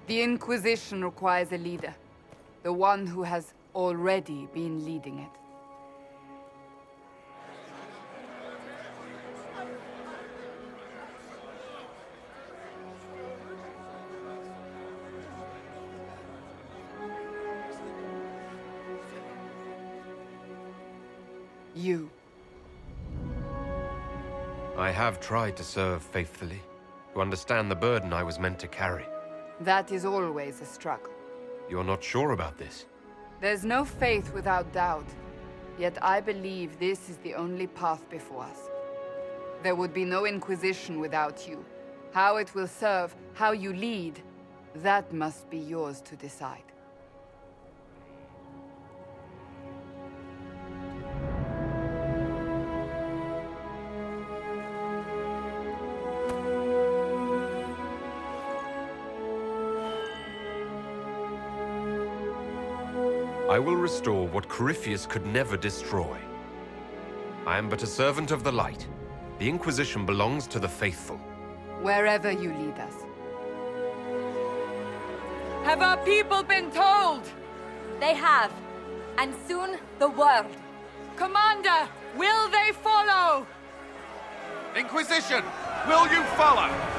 The Inquisition requires a leader. The one who has already been leading it. You. I have tried to serve faithfully, to understand the burden I was meant to carry. That is always a struggle. You're not sure about this? There's no faith without doubt. Yet I believe this is the only path before us. There would be no Inquisition without you. How it will serve, how you lead, that must be yours to decide. I will restore what Corypheus could never destroy. I am but a servant of the light. The Inquisition belongs to the faithful. Wherever you lead us. Have our people been told? They have. And soon, the world. Commander, will they follow? Inquisition, will you follow?